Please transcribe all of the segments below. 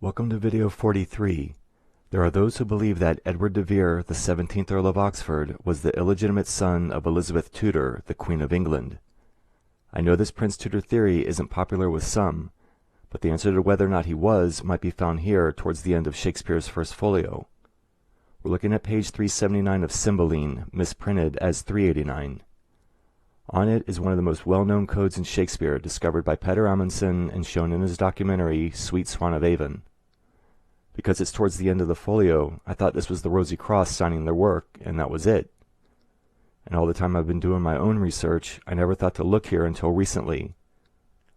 Welcome to video 43. There are those who believe that Edward de Vere, the 17th Earl of Oxford, was the illegitimate son of Elizabeth Tudor, the Queen of England. I know this Prince Tudor theory isn't popular with some, but the answer to whether or not he was might be found here towards the end of Shakespeare's first folio. We're looking at page 379 of Cymbeline, misprinted as 389. On it is one of the most well-known codes in Shakespeare, discovered by Petter Amundsen and shown in his documentary, Sweet Swan of Avon. Because it's towards the end of the folio, I thought this was the Rosie Cross signing their work, and that was it. And all the time I've been doing my own research, I never thought to look here until recently.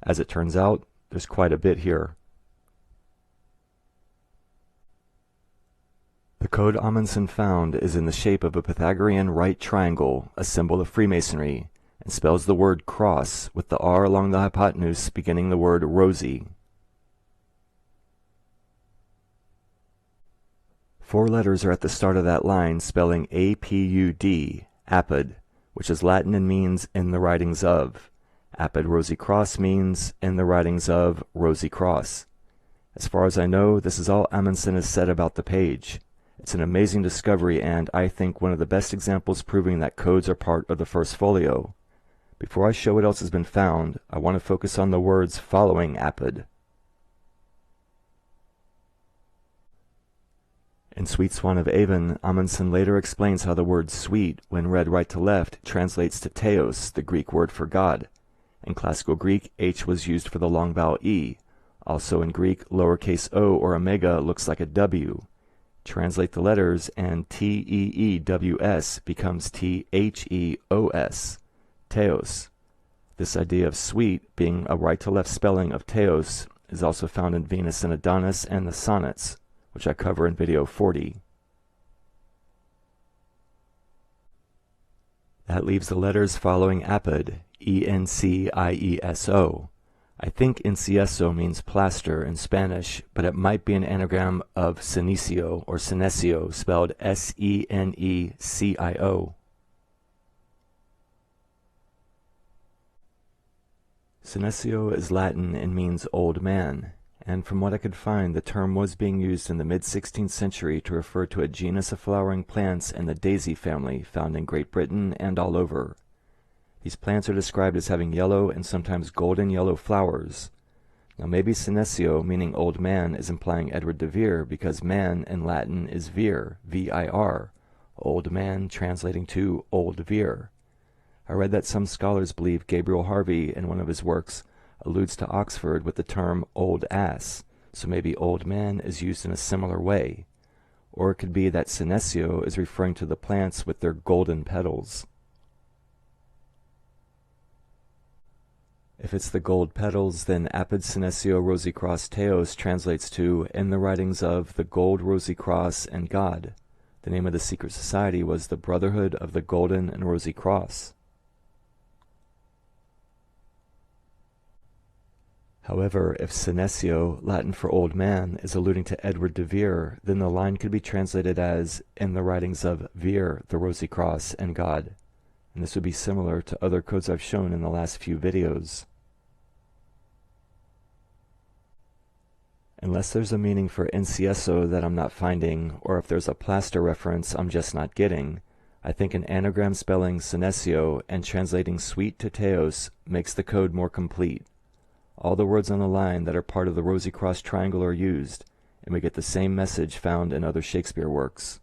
As it turns out, there's quite a bit here. The code Amundsen found is in the shape of a Pythagorean right triangle, a symbol of Freemasonry, and spells the word cross with the R along the hypotenuse beginning the word Rosie. 4 letters are at the start of that line spelling A-P-U-D, apud, which is Latin and means in the writings of. Apud Rosie Cross means in the writings of Rosie Cross. As far as I know, this is all Amundsen has said about the page. It's an amazing discovery and, I think, one of the best examples proving that codes are part of the first folio. Before I show what else has been found, I want to focus on the words following apud. In Sweet Swan of Avon, Amundsen later explains how the word sweet, when read right to left, translates to theos, the Greek word for God. In classical Greek, H was used for the long vowel E. Also in Greek, lowercase o or omega looks like a W. Translate the letters and T-E-E-W-S becomes T-H-E-O-S, theos. This idea of sweet being a right-to-left spelling of theos is also found in Venus and Adonis and the Sonnets, which I cover in video 40. That leaves the letters following apud, E-N-C-I-E-S-O. I think incieso means plaster in Spanish, but it might be an anagram of senecio or senecio, spelled S-E-N-E-C-I-O. Senecio is Latin and means old man, and from what I could find, the term was being used in the mid-16th century to refer to a genus of flowering plants in the daisy family found in Great Britain and all over. These plants are described as having yellow and sometimes golden yellow flowers. Now maybe senecio, meaning old man, is implying Edward de Vere because man in Latin is vir, V-I-R, old man translating to old Vere. I read that some scholars believe Gabriel Harvey, in one of his works, alludes to Oxford with the term old ass, so maybe old man is used in a similar way. Or it could be that senecio is referring to the plants with their golden petals. If it's the gold petals, then apud senecio Rosie Cross theos translates to in the writings of the gold Rosie Cross and God. The name of the secret society was the Brotherhood of the Golden and Rosie Cross. However, if senecio, Latin for old man, is alluding to Edward de Vere, then the line could be translated as in the writings of Vere, the Rosie Cross, and God. And this would be similar to other codes I've shown in the last few videos. Unless there's a meaning for incieso that I'm not finding, or if there's a plaster reference I'm just not getting, I think an anagram spelling senecio and translating sweet to theos makes the code more complete. All the words on the line that are part of the Rosie Cross triangle are used, and we get the same message found in other Shakespeare works.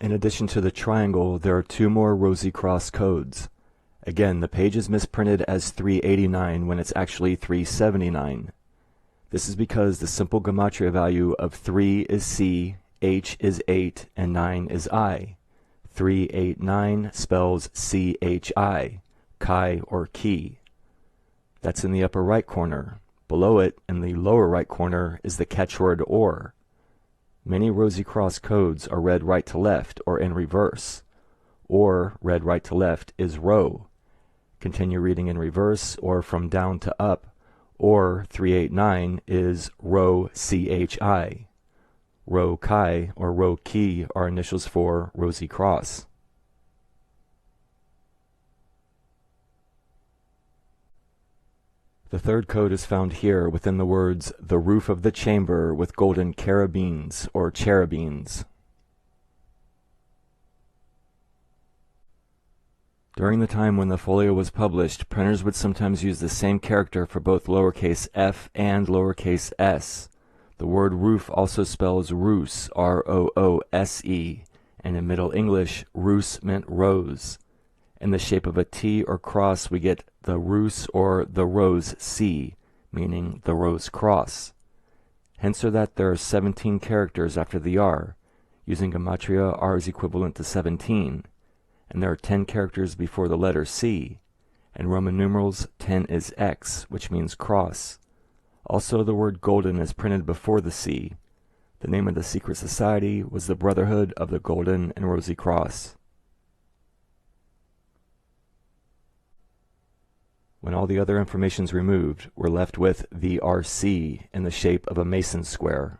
In addition to the triangle, there are 2 more Rosie Cross codes. Again, the page is misprinted as 389 when it's actually 379. This is because the simple gematria value of 3 is C, H is 8, and 9 is I. 389 spells C-H-I, chi or key. That's in the upper right corner. Below it, in the lower right corner, is the catchword or. Many Rosie Cross codes are read right to left or in reverse. Or, read right to left, is row. Continue reading in reverse or from down to up, or 389 is row C-H-I. Rho Chi or Rho Ki are initials for Rosie Cross. The third code is found here within the words, the roof of the chamber with golden carabines or cherubines. During the time when the Folio was published, printers would sometimes use the same character for both lowercase f and lowercase s. The word roof also spells roose, R-O-O-S-E, and in Middle English, roos meant rose. In the shape of a T or cross, we get the roos or the rose C, meaning the Rose Cross. Hence that there are 17 characters after the R. Using gematria, R is equivalent to 17. And there are 10 characters before the letter C. In Roman numerals, 10 is X, which means cross. Also, the word golden is printed before the C. The name of the secret society was the Brotherhood of the Golden and Rosie Cross. When all the other information is removed, we're left with the RC in the shape of a Mason square.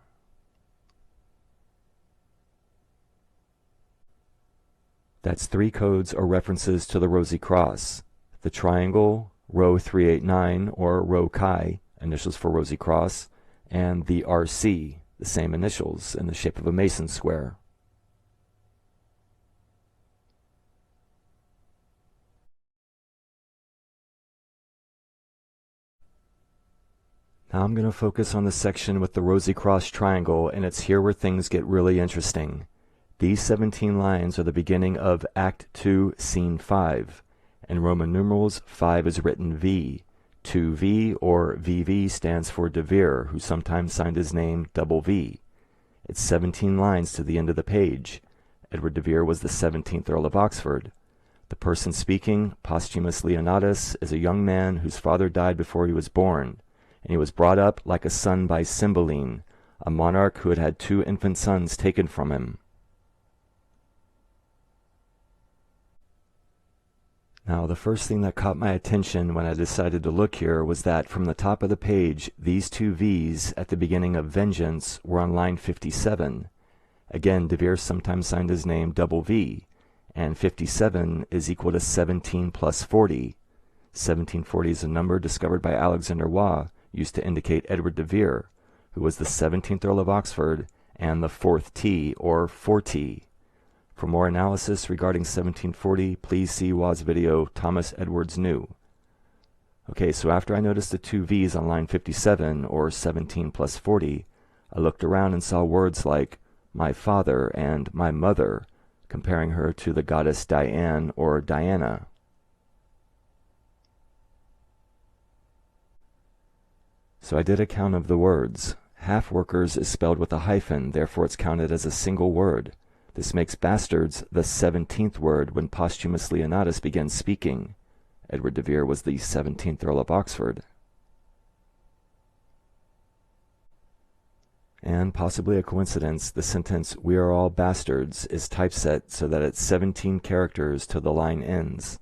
That's 3 codes or references to the Rosie Cross. The triangle, row 389 or row chi, initials for Rosie Cross, and the RC, the same initials in the shape of a Mason square. Now I'm going to focus on the section with the Rosie Cross triangle, and it's here where things get really interesting. These 17 lines are the beginning of Act 2, Scene 5. In Roman numerals, 5 is written V. 2V or VV stands for De Vere, who sometimes signed his name double V. It's 17 lines to the end of the page. Edward de Vere was the 17th Earl of Oxford. The person speaking, Posthumus Leonatus, is a young man whose father died before he was born, and he was brought up like a son by Cymbeline, a monarch who had had 2 infant sons taken from him. Now, the first thing that caught my attention when I decided to look here was that from the top of the page, these 2 V's at the beginning of Vengeance were on line 57. Again, De Vere sometimes signed his name double V, and 57 is equal to 17 plus 40. 1740 is a number discovered by Alexander Waugh, used to indicate Edward de Vere, who was the 17th Earl of Oxford and the 4th T, or 4T. For more analysis regarding 1740, please see Waugh's video, Thomas Edwards New. Okay, so after I noticed the 2 V's on line 57, or 17 plus 40, I looked around and saw words like my father and my mother, comparing her to the goddess Diane or Diana. So I did a count of the words. Half-workers is spelled with a hyphen, therefore it's counted as a single word. This makes bastards the 17th word when Posthumus Leonatus began speaking. Edward de Vere was the 17th Earl of Oxford. And possibly a coincidence, the sentence, "We are all bastards," is typeset so that it's 17 characters till the line ends.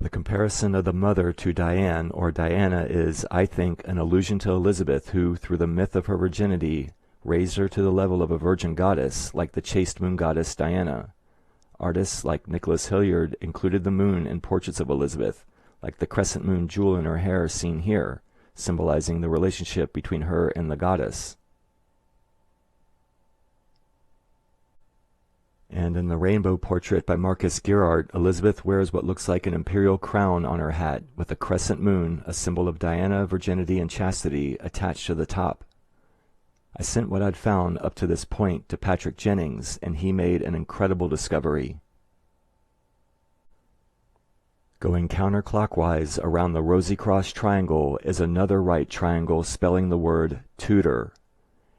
The comparison of the mother to Diane or Diana is, I think, an allusion to Elizabeth, who, through the myth of her virginity, raised her to the level of a virgin goddess, like the chaste moon goddess Diana. Artists like Nicholas Hilliard included the moon in portraits of Elizabeth, like the crescent moon jewel in her hair seen here, symbolizing the relationship between her and the goddess. And in the rainbow portrait by Marcus Gerhardt, Elizabeth wears what looks like an imperial crown on her hat, with a crescent moon, a symbol of Diana, virginity, and chastity, attached to the top. I sent what I'd found up to this point to Patrick Jennings, and he made an incredible discovery. Going counterclockwise around the Rosie Cross triangle is another right triangle spelling the word Tudor.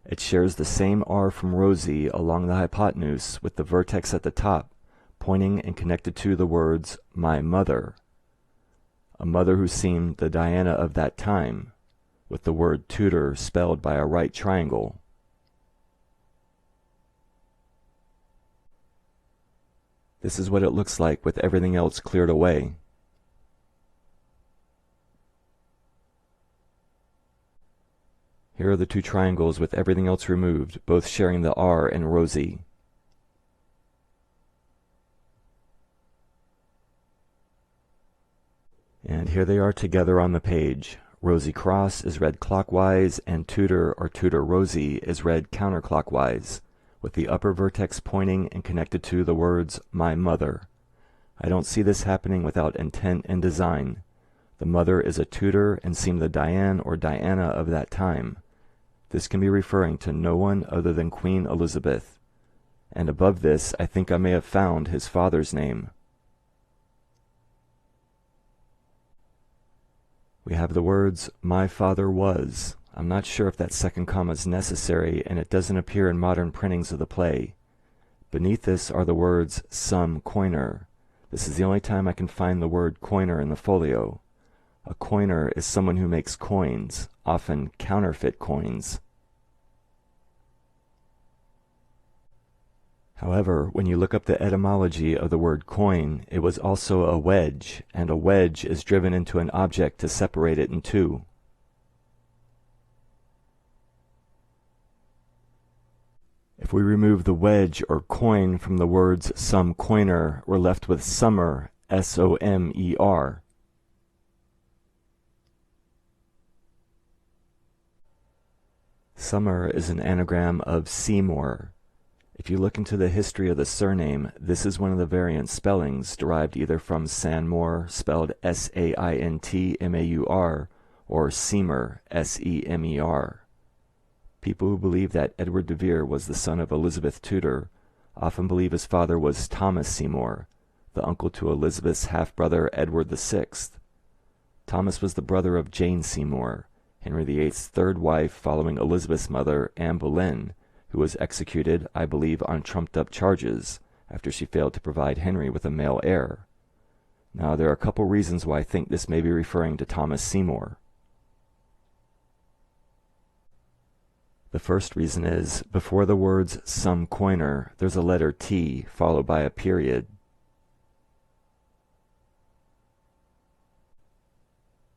It shares the same R from Rosie along the hypotenuse with the vertex at the top, pointing and connected to the words, my mother. A mother who seemed the Diana of that time, with the word Tudor spelled by a right triangle. This is what it looks like with everything else cleared away. Here are the 2 triangles with everything else removed, both sharing the R in Rosie. And here they are together on the page. Rosie Cross is read clockwise, and Tudor or Tudor Rosie is read counterclockwise, with the upper vertex pointing and connected to the words, my mother. I don't see this happening without intent and design. The mother is a Tudor and seemed the Diane or Diana of that time. This can be referring to no one other than Queen Elizabeth. And above this, I think I may have found his father's name. We have the words, my father was. I'm not sure if that second comma is necessary, and it doesn't appear in modern printings of the play. Beneath this are the words, some coiner. This is the only time I can find the word coiner in the folio. A coiner is someone who makes coins, often counterfeit coins. However, when you look up the etymology of the word coin, it was also a wedge, and a wedge is driven into an object to separate it in two. If we remove the wedge or coin from the words some coiner, we're left with summer, S-O-M-E-R. Summer is an anagram of Seymour. If you look into the history of the surname, this is one of the variant spellings derived either from Sanmore, spelled S-A-I-N-T-M-A-U-R, or Seymour, S-E-M-E-R. People who believe that Edward de Vere was the son of Elizabeth Tudor often believe his father was Thomas Seymour, the uncle to Elizabeth's half-brother Edward VI. Thomas was the brother of Jane Seymour, Henry VIII's third wife following Elizabeth's mother, Anne Boleyn, who was executed, I believe, on trumped-up charges after she failed to provide Henry with a male heir. Now, there are a couple reasons why I think this may be referring to Thomas Seymour. The first reason is, before the words some coiner, there's a letter T followed by a period.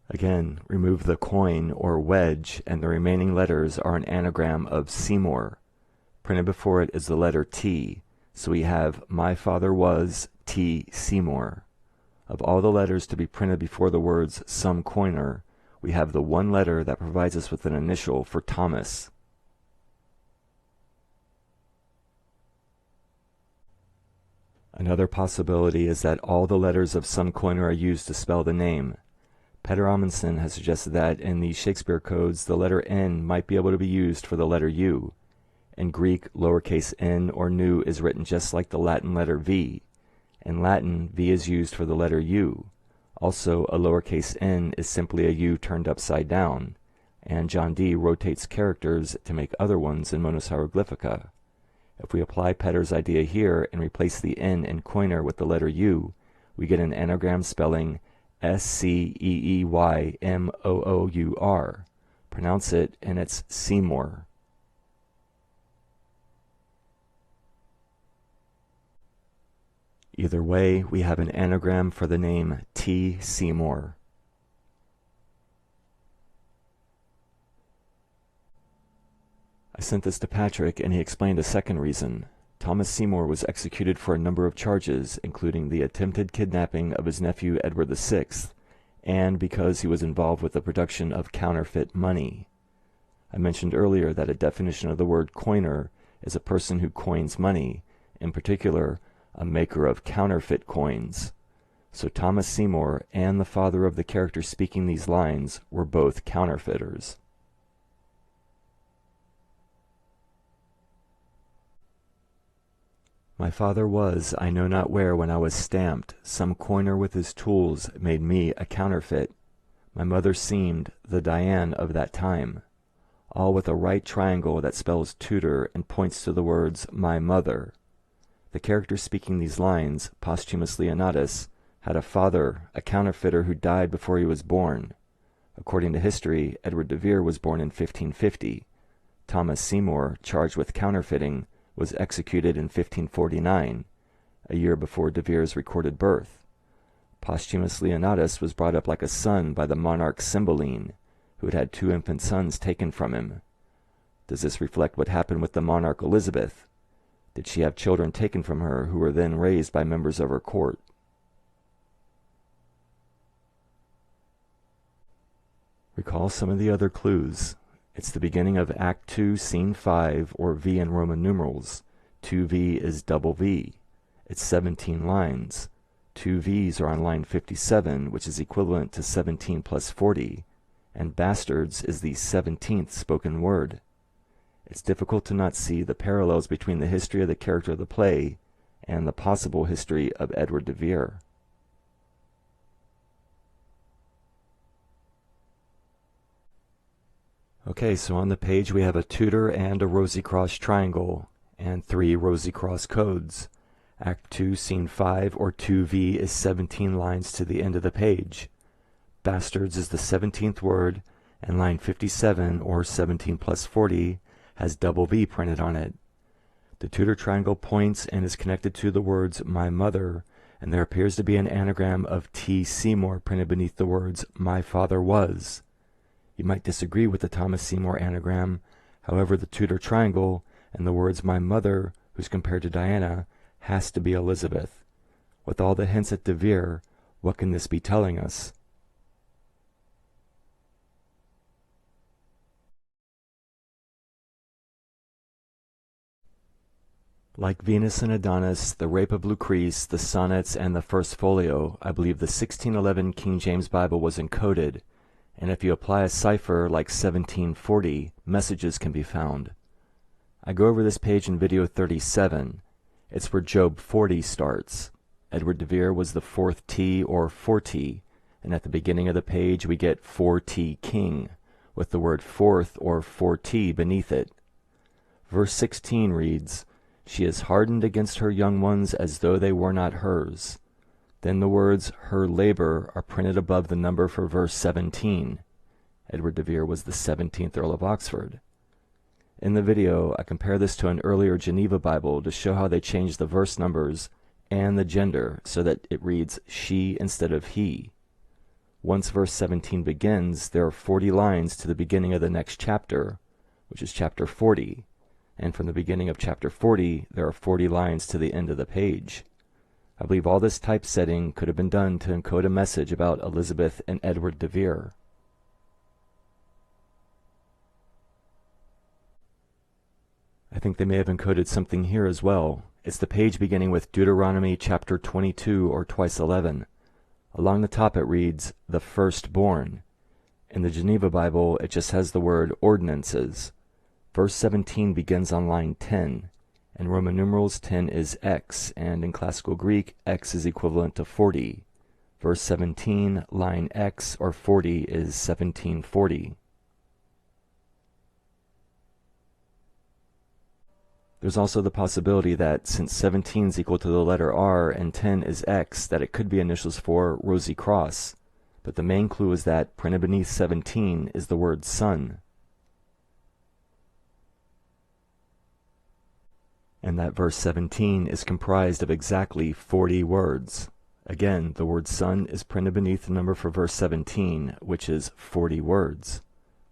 Again, remove the coin or wedge, and the remaining letters are an anagram of Seymour. Printed before it is the letter T, so we have my father was T. Seymour. Of all the letters to be printed before the words some coiner, we have the one letter that provides us with an initial for Thomas. Another possibility is that all the letters of some coiner are used to spell the name. Petter Amundsen has suggested that in the Shakespeare codes the letter N might be able to be used for the letter U. In Greek, lowercase n or nu is written just like the Latin letter V. In Latin, V is used for the letter U. Also, a lowercase n is simply a U turned upside down, and John Dee rotates characters to make other ones in Monohieroglyphica. If we apply Petter's idea here and replace the n in coiner with the letter U, we get an anagram spelling S-C-E-E-Y-M-O-O-U-R. Pronounce it, and it's Seymour. Either way, we have an anagram for the name T. Seymour. I sent this to Patrick, and he explained a second reason. Thomas Seymour was executed for a number of charges, including the attempted kidnapping of his nephew Edward VI, and because he was involved with the production of counterfeit money. I mentioned earlier that a definition of the word coiner is a person who coins money, in particular, a maker of counterfeit coins. So Thomas Seymour and the father of the character speaking these lines were both counterfeiters. My father was, I know not where when I was stamped, some coiner with his tools made me a counterfeit. My mother seemed the Diane of that time, all with a right triangle that spells Tudor and points to the words my mother. The character speaking these lines, Posthumus Leonatus, had a father, a counterfeiter who died before he was born. According to history, Edward de Vere was born in 1550. Thomas Seymour, charged with counterfeiting, was executed in 1549, a year before de Vere's recorded birth. Posthumus Leonatus was brought up like a son by the monarch Cymbeline, who had had 2 infant sons taken from him. Does this reflect what happened with the monarch Elizabeth? Did she have children taken from her who were then raised by members of her court? Recall some of the other clues. It's the beginning of Act 2, Scene 5, or V in Roman numerals. 2V is double V. It's 17 lines. 2 V's are on line 57, which is equivalent to 17 plus 40, and bastards is the 17th spoken word. It's difficult to not see the parallels between the history of the character of the play and the possible history of Edward de Vere. Okay, so on the page we have a Tudor and a Rosie Cross triangle, and 3 Rosie Cross codes. Act 2, Scene 5, or 2V, is 17 lines to the end of the page. Bastards is the 17th word, and line 57, or 17 plus 40, has double V printed on it. The Tudor triangle points and is connected to the words "my mother," and there appears to be an anagram of T. Seymour printed beneath the words "my father was." You might disagree with the Thomas Seymour anagram, however the Tudor triangle and the words "my mother," who's compared to Diana, has to be Elizabeth. With all the hints at de Vere, what can this be telling us? Like Venus and Adonis, the Rape of Lucrece, the Sonnets, and the First Folio, I believe the 1611 King James Bible was encoded, and if you apply a cipher like 1740, messages can be found. I go over this page in video 37. It's where Job 40 starts. Edward de Vere was the 4th T or 4T, and at the beginning of the page we get 4T King, with the word 4th or 4T beneath it. Verse 16 reads, "She is hardened against her young ones as though they were not hers." Then the words "her labor" are printed above the number for verse 17. Edward de Vere was the 17th Earl of Oxford. In the video, I compare this to an earlier Geneva Bible to show how they changed the verse numbers and the gender so that it reads she instead of he. Once verse 17 begins, there are 40 lines to the beginning of the next chapter, which is chapter 40, and from the beginning of chapter 40, there are 40 lines to the end of the page. I believe all this typesetting could have been done to encode a message about Elizabeth and Edward de Vere. I think they may have encoded something here as well. It's the page beginning with Deuteronomy chapter 22 or twice 11. Along the top it reads, "the firstborn." In the Geneva Bible, it just has the word ordinances. Verse 17 begins on line 10. In Roman numerals, 10 is X, and in classical Greek, X is equivalent to 40. Verse 17, line X or 40 is 1740. There's also the possibility that since 17 is equal to the letter R and 10 is X, that it could be initials for Rosie Cross. But the main clue is that printed beneath 17 is the word son. And that verse 17 is comprised of exactly 40 words. Again, the word son is printed beneath the number for verse 17, which is 40 words.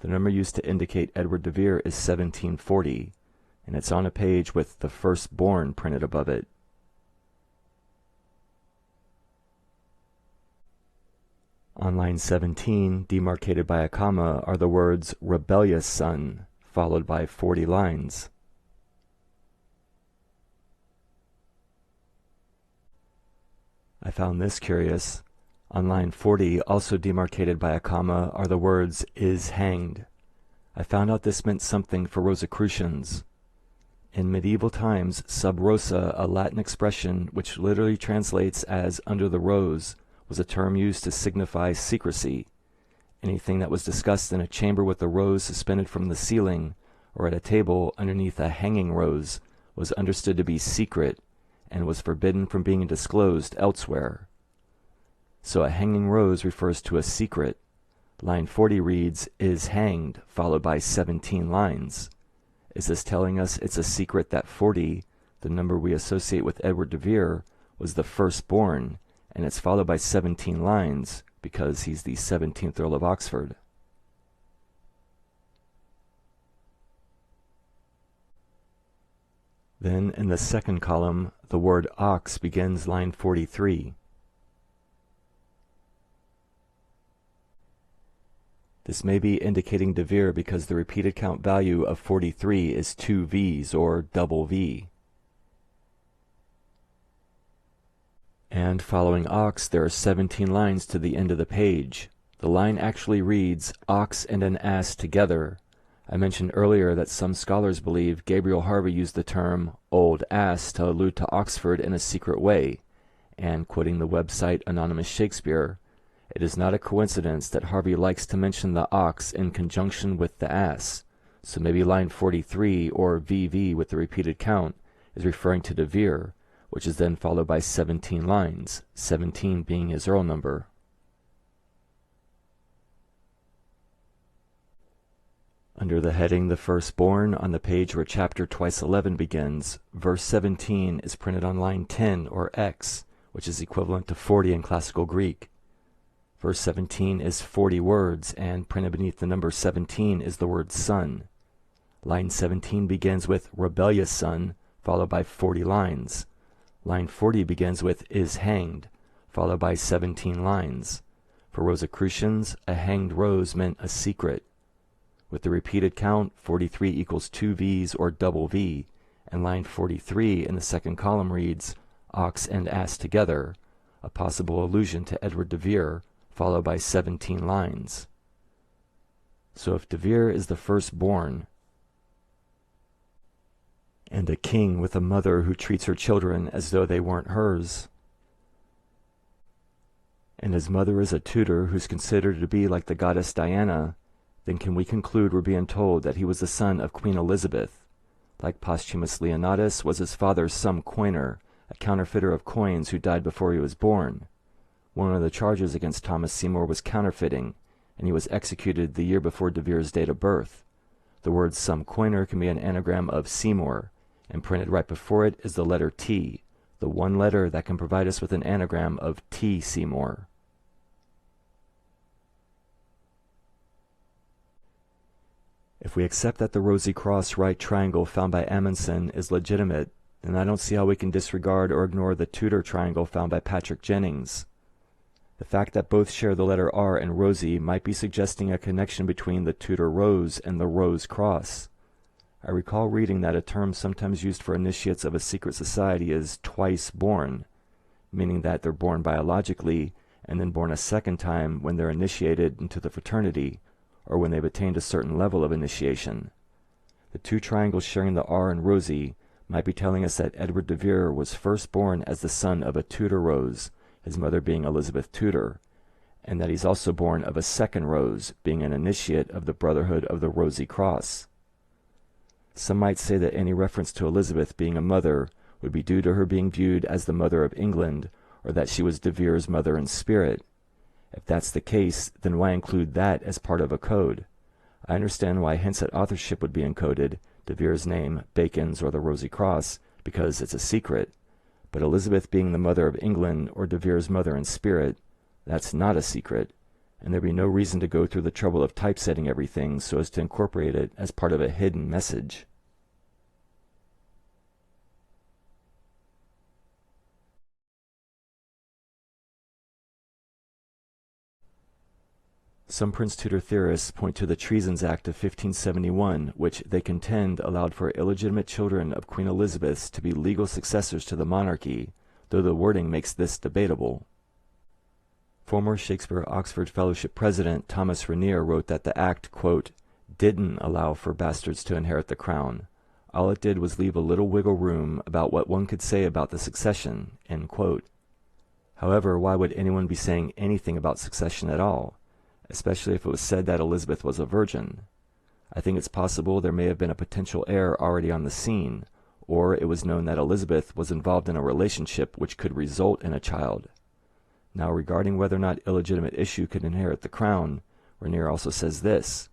The number used to indicate Edward de Vere is 1740. And it's on a page with the firstborn printed above it. On line 17, demarcated by a comma, are the words "rebellious son," followed by 40 lines. I found this curious. On line 40, also demarcated by a comma, are the words "is hanged." I found out this meant something for Rosicrucians. In medieval times, sub rosa, a Latin expression which literally translates as "under the rose," was a term used to signify secrecy. Anything that was discussed in a chamber with a rose suspended from the ceiling, or at a table underneath a hanging rose, was understood to be secret, and was forbidden from being disclosed elsewhere. So a hanging rose refers to a secret. Line 40 reads, "is hanged," followed by 17 lines. Is this telling us it's a secret that 40, the number we associate with Edward de Vere, was the firstborn, and it's followed by 17 lines because he's the 17th Earl of Oxford? Then in the second column, the word "ox" begins line 43. This may be indicating De Vere because the repeated count value of 43 is 2 V's, or double V. And following ox, there are 17 lines to the end of the page. The line actually reads, ox and an ass together. I mentioned earlier that some scholars believe Gabriel Harvey used the term old ass to allude to Oxford in a secret way, and quoting the website Anonymous Shakespeare, it is not a coincidence that Harvey likes to mention the ox in conjunction with the ass, so maybe line 43, or VV with the repeated count, is referring to De Vere, which is then followed by 17 lines, 17 being his Earl number. Under the heading The Firstborn, on the page where chapter twice 11 begins, verse 17 is printed on line 10, or X, which is equivalent to 40 in classical Greek. Verse 17 is 40 words, and printed beneath the number 17 is the word son. Line 17 begins with rebellious son, followed by 40 lines. Line 40 begins with is hanged, followed by 17 lines. For Rosicrucians, a hanged rose meant a secret. With the repeated count, 43 equals 2 V's, or double V, and line 43 in the second column reads, ox and ass together, a possible allusion to Edward de Vere, followed by 17 lines. So if de Vere is the firstborn, and a king with a mother who treats her children as though they weren't hers, and his mother is a Tudor who's considered to be like the goddess Diana, then can we conclude we're being told that he was the son of Queen Elizabeth? Like Posthumus Leonatus was his father some coiner, a counterfeiter of coins who died before he was born. One of the charges against Thomas Seymour was counterfeiting, and he was executed the year before de Vere's date of birth. The word some coiner can be an anagram of Seymour, and printed right before it is the letter T, the one letter that can provide us with an anagram of T. Seymour. If we accept that the Rosie Cross right triangle found by Amundsen is legitimate, then I don't see how we can disregard or ignore the Tudor triangle found by Patrick Jennings. The fact that both share the letter R in Rosie might be suggesting a connection between the Tudor rose and the Rose Cross. I recall reading that a term sometimes used for initiates of a secret society is twice born, meaning that they're born biologically and then born a second time when they're initiated into the fraternity, or when they've attained a certain level of initiation. The two triangles sharing the R in Rosie might be telling us that Edward de Vere was first born as the son of a Tudor rose, his mother being Elizabeth Tudor, and that he's also born of a second rose, being an initiate of the Brotherhood of the Rosie Cross. Some might say that any reference to Elizabeth being a mother would be due to her being viewed as the mother of England, or that she was de Vere's mother in spirit. If that's the case, then why include that as part of a code? I understand why hints at authorship would be encoded, de Vere's name, Bacon's, or the Rosie Cross, because it's a secret. But Elizabeth being the mother of England, or de Vere's mother in spirit, that's not a secret, and there'd be no reason to go through the trouble of typesetting everything so as to incorporate it as part of a hidden message. Some Prince Tudor theorists point to the Treasons Act of 1571, which they contend allowed for illegitimate children of Queen Elizabeth to be legal successors to the monarchy, though the wording makes this debatable. Former Shakespeare Oxford Fellowship President Thomas Rainier wrote that the act, quote, didn't allow for bastards to inherit the crown. All it did was leave a little wiggle room about what one could say about the succession, end quote. However, why would anyone be saying anything about succession at all, especially if it was said that Elizabeth was a virgin? I think it's possible there may have been a potential heir already on the scene, or it was known that Elizabeth was involved in a relationship which could result in a child. Now, regarding whether or not illegitimate issue could inherit the crown, Rainier also says this: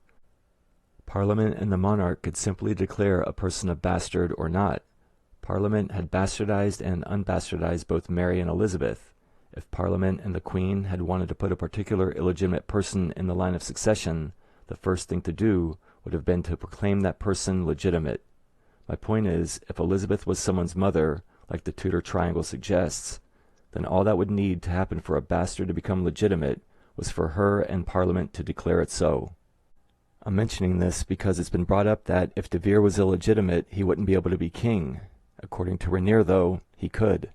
Parliament and the monarch could simply declare a person a bastard or not. Parliament had bastardized and unbastardized both Mary and Elizabeth. If Parliament and the Queen had wanted to put a particular illegitimate person in the line of succession, the first thing to do would have been to proclaim that person legitimate. My point is, if Elizabeth was someone's mother, like the Tudor triangle suggests, then all that would need to happen for a bastard to become legitimate was for her and Parliament to declare it so. I'm mentioning this because it's been brought up that if De Vere was illegitimate, he wouldn't be able to be king. According to Rainier, though, he could.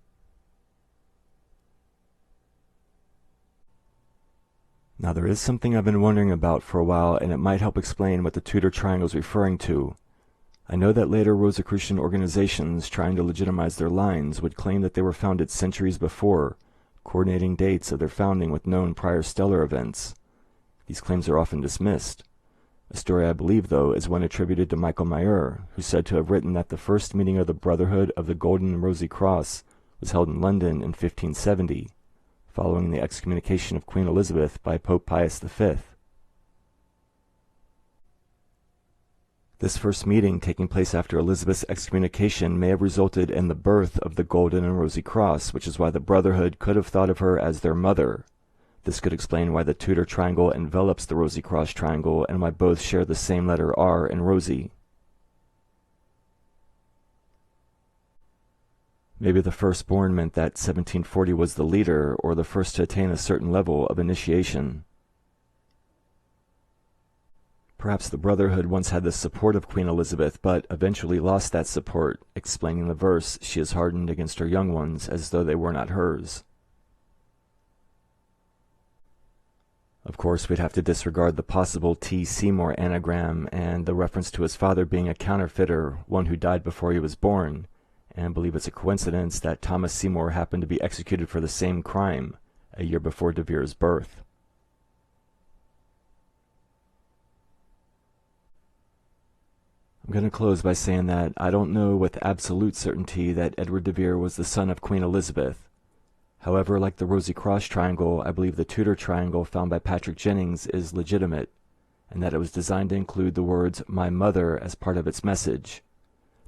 Now there is something I've been wondering about for a while, and it might help explain what the Tudor triangle is referring to. I know that later Rosicrucian organizations trying to legitimize their lines would claim that they were founded centuries before, coordinating dates of their founding with known prior stellar events. These claims are often dismissed. A story I believe, though, is one attributed to Michael Mayer, who's said to have written that the first meeting of the Brotherhood of the Golden and Rosie Cross was held in London in 1570, following the excommunication of Queen Elizabeth by Pope Pius V. This first meeting, taking place after Elizabeth's excommunication, may have resulted in the birth of the Golden and Rosie Cross, which is why the Brotherhood could have thought of her as their mother. This could explain why the Tudor triangle envelops the Rosie Cross triangle and why both share the same letter R in Rosie. Maybe the firstborn meant that 1740 was the leader, or the first to attain a certain level of initiation. Perhaps the Brotherhood once had the support of Queen Elizabeth, but eventually lost that support, explaining the verse, "She is hardened against her young ones, as though they were not hers." Of course, we'd have to disregard the possible T. Seymour anagram and the reference to his father being a counterfeiter, one who died before he was born, and believe it's a coincidence that Thomas Seymour happened to be executed for the same crime a year before De Vere's birth. I'm going to close by saying that I don't know with absolute certainty that Edward de Vere was the son of Queen Elizabeth. However, like the Rosie Cross triangle, I believe the Tudor triangle found by Patrick Jennings is legitimate, and that it was designed to include the words "my mother" as part of its message.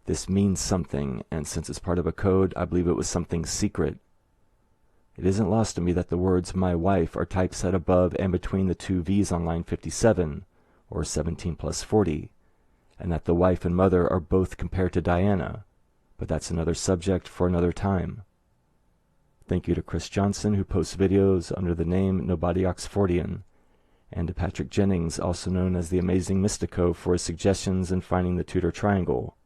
This means something, and since it's part of a code, I believe it was something secret. It isn't lost to me that the words "my wife" are typeset above and between the two V's on line 57, or 17 plus 40, and that the wife and mother are both compared to Diana, but that's another subject for another time. Thank you to Chris Johnson, who posts videos under the name Nobody Oxfordian, and to Patrick Jennings, also known as the Amazing Mystico, for his suggestions in finding the Tudor triangle.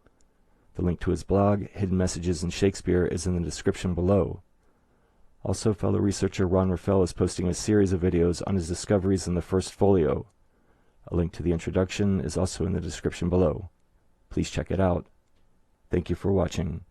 The link to his blog, Hidden Messages in Shakespeare, is in the description below. Also, fellow researcher Ron Roffel is posting a series of videos on his discoveries in the first folio. A link to the introduction is also in the description below. Please check it out. Thank you for watching.